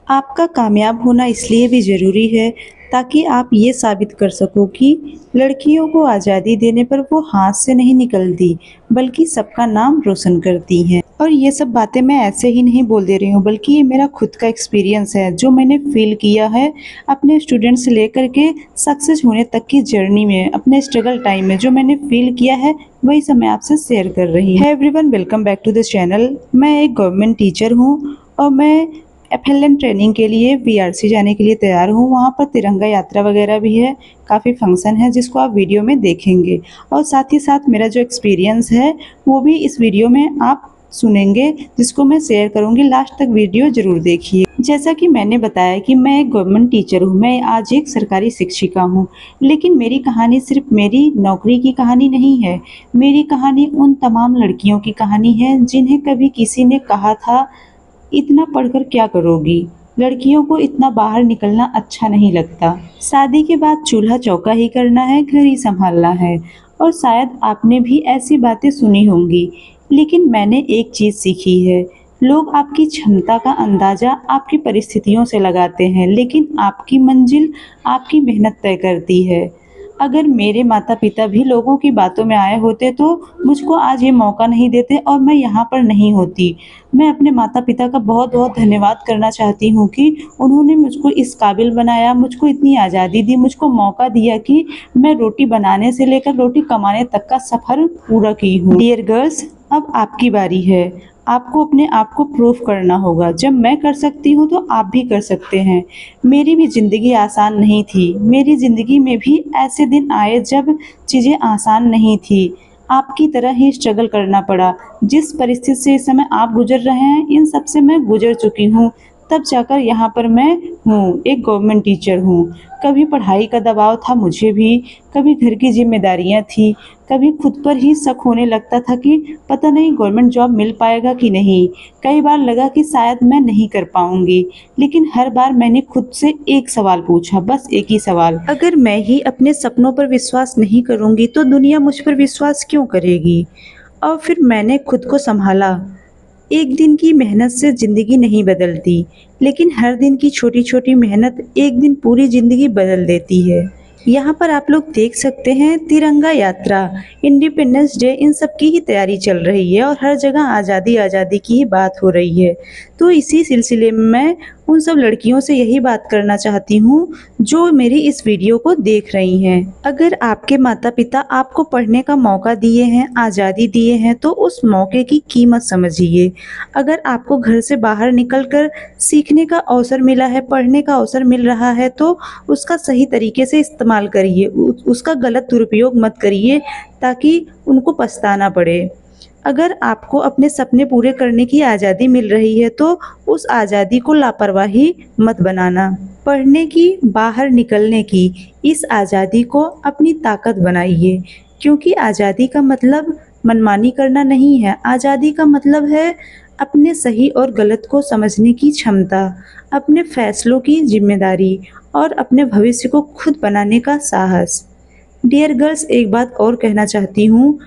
आपका कामयाब होना इसलिए भी ज़रूरी है ताकि आप ये साबित कर सको कि लड़कियों को आज़ादी देने पर वो हाथ से नहीं निकलती, बल्कि सबका नाम रोशन करती हैं। और ये सब बातें मैं ऐसे ही नहीं बोल दे रही हूँ, बल्कि ये मेरा खुद का एक्सपीरियंस है, जो मैंने फ़ील किया है अपने स्टूडेंट से लेकर के सक्सेस होने तक की जर्नी में, अपने स्ट्रगल टाइम में जो मैंने फ़ील किया है, वही सब मैं आपसे शेयर कर रही हूँ। Hey everyone, welcome back to this channel. मैं एक गवर्नमेंट टीचर हूँ और मैं एफएलएन ट्रेनिंग के लिए बीआरसी जाने के लिए तैयार हूँ। वहाँ पर तिरंगा यात्रा वगैरह भी है, काफ़ी फंक्शन है जिसको आप वीडियो में देखेंगे, और साथ ही साथ मेरा जो एक्सपीरियंस है वो भी इस वीडियो में आप सुनेंगे, जिसको मैं शेयर करूँगी। लास्ट तक वीडियो ज़रूर देखिए। जैसा कि मैंने बताया कि मैं एक गवर्नमेंट टीचर हूँ, मैं आज एक सरकारी शिक्षिका हूँ, लेकिन मेरी कहानी सिर्फ मेरी नौकरी की कहानी नहीं है। मेरी कहानी उन तमाम लड़कियों की कहानी है जिन्हें कभी किसी ने कहा था, इतना पढ़कर क्या करोगी? लड़कियों को इतना बाहर निकलना अच्छा नहीं लगता। शादी के बाद चूल्हा चौका ही करना है, घर ही संभालना है। और शायद आपने भी ऐसी बातें सुनी होंगी, लेकिन मैंने एक चीज़ सीखी है। लोग आपकी क्षमता का अंदाज़ा आपकी परिस्थितियों से लगाते हैं, लेकिन आपकी मंजिल आपकी मेहनत तय करती है। अगर मेरे माता-पिता भी लोगों की बातों में आए होते तो मुझको आज ये मौका नहीं देते और मैं यहाँ पर नहीं होती। मैं अपने माता-पिता का बहुत-बहुत धन्यवाद करना चाहती हूँ कि उन्होंने मुझको इस काबिल बनाया, मुझको इतनी आज़ादी दी, मुझको मौका दिया कि मैं रोटी बनाने से लेकर रोटी कमाने तक का सफ़र पूरा की हूँ। डियर गर्ल्स, अब आपकी बारी है। आपको अपने आप को प्रूव करना होगा। जब मैं कर सकती हूँ तो आप भी कर सकते हैं। मेरी भी ज़िंदगी आसान नहीं थी। मेरी ज़िंदगी में भी ऐसे दिन आए जब चीज़ें आसान नहीं थी। आपकी तरह ही स्ट्रगल करना पड़ा। जिस परिस्थिति से इस समय आप गुज़र रहे हैं, इन सब से मैं गुज़र चुकी हूँ। तब जाकर यहाँ पर मैं हूँ, एक गवर्नमेंट टीचर हूँ। कभी पढ़ाई का दबाव था मुझे भी, कभी घर की ज़िम्मेदारियाँ थी, कभी खुद पर ही शक होने लगता था कि पता नहीं गवर्नमेंट जॉब मिल पाएगा कि नहीं। कई बार लगा कि शायद मैं नहीं कर पाऊँगी, लेकिन हर बार मैंने खुद से एक सवाल पूछा, बस एक ही सवाल, अगर मैं ही अपने सपनों पर विश्वास नहीं करूँगी तो दुनिया मुझ पर विश्वास क्यों करेगी? और फिर मैंने खुद को सँभाला। एक दिन की मेहनत से ज़िंदगी नहीं बदलती, लेकिन हर दिन की छोटी-छोटी मेहनत एक दिन पूरी ज़िंदगी बदल देती है। यहाँ पर आप लोग देख सकते हैं तिरंगा यात्रा, इंडिपेंडेंस डे, इन सब की ही तैयारी चल रही है और हर जगह आज़ादी आज़ादी की ही बात हो रही है। तो इसी सिलसिले में मैं उन सब लड़कियों से यही बात करना चाहती हूँ जो मेरी इस वीडियो को देख रही हैं। अगर आपके माता-पिता आपको पढ़ने का मौका दिए हैं, आज़ादी दिए हैं, तो उस मौके की कीमत समझिए। अगर आपको घर से बाहर निकलकर सीखने का अवसर मिला है, पढ़ने का अवसर मिल रहा है, तो उसका सही तरीके से इस्तेमाल करिए। उसका गलत दुरुपयोग मत करिए ताकि उनको पछताना पड़े। अगर आपको अपने सपने पूरे करने की आज़ादी मिल रही है तो उस आज़ादी को लापरवाही मत बनाना। पढ़ने की, बाहर निकलने की, इस आज़ादी को अपनी ताकत बनाइए, क्योंकि आज़ादी का मतलब मनमानी करना नहीं है। आज़ादी का मतलब है अपने सही और गलत को समझने की क्षमता, अपने फैसलों की जिम्मेदारी और अपने भविष्य को खुद बनाने का साहस। डियर गर्ल्स, एक बात और कहना चाहती हूँ,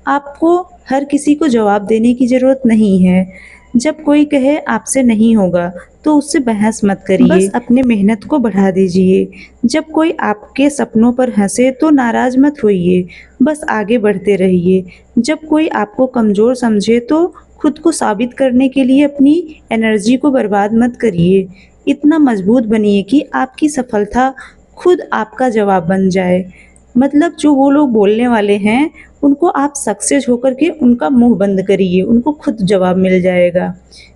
आपको हर किसी को जवाब देने की ज़रूरत नहीं है। जब कोई कहे आपसे नहीं होगा, तो उससे बहस मत करिए, बस अपने मेहनत को बढ़ा दीजिए। जब कोई आपके सपनों पर हँसे तो नाराज़ मत होइए, बस आगे बढ़ते रहिए। जब कोई आपको कमज़ोर समझे तो खुद को साबित करने के लिए अपनी एनर्जी को बर्बाद मत करिए। इतना मजबूत बनिए कि आपकी सफलता खुद आपका जवाब बन जाए। मतलब जो वो लोग बोलने वाले हैं, उनको आप सक्सेस होकर के उनका मुँह बंद करिए, उनको खुद जवाब मिल जाएगा।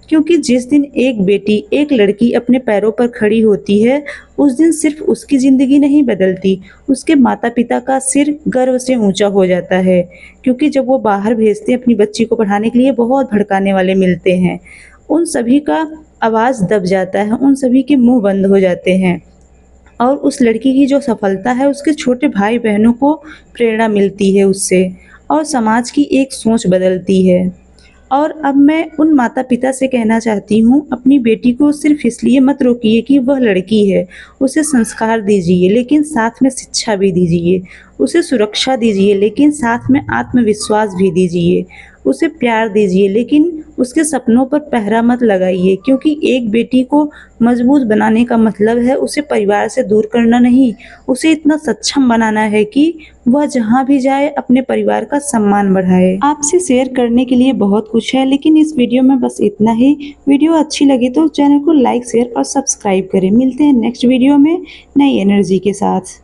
क्योंकि जिस दिन एक बेटी, एक लड़की अपने पैरों पर खड़ी होती है, उस दिन सिर्फ उसकी ज़िंदगी नहीं बदलती, उसके माता-पिता का सिर गर्व से ऊँचा हो जाता है। क्योंकि जब वो बाहर भेजते हैं अपनी बच्ची को पढ़ाने के लिए, बहुत भड़काने वाले मिलते हैं। उन सभी का आवाज़ दब जाता है, उन सभी के मुँह बंद हो जाते हैं। और उस लड़की की जो सफलता है, उसके छोटे भाई-बहनों को प्रेरणा मिलती है उससे, और समाज की एक सोच बदलती है। और अब मैं उन माता-पिता से कहना चाहती हूँ, अपनी बेटी को सिर्फ़ इसलिए मत रोकिए कि वह लड़की है, उसे संस्कार दीजिए, लेकिन साथ में शिक्षा भी दीजिए। उसे सुरक्षा दीजिए, लेकिन साथ में आत्मविश्वास भी दीजिए। उसे प्यार दीजिए, लेकिन उसके सपनों पर पहरा मत लगाइए, क्योंकि एक बेटी को मजबूत बनाने का मतलब है उसे परिवार से दूर करना नहीं, उसे इतना सक्षम बनाना है कि वह जहाँ भी जाए अपने परिवार का सम्मान बढ़ाए। आपसे शेयर करने के लिए बहुत कुछ है, लेकिन इस वीडियो में बस इतना ही। वीडियो अच्छी लगी तो चैनल को लाइक, शेयर और सब्सक्राइब करें। मिलते हैं नेक्स्ट वीडियो में नई एनर्जी के साथ।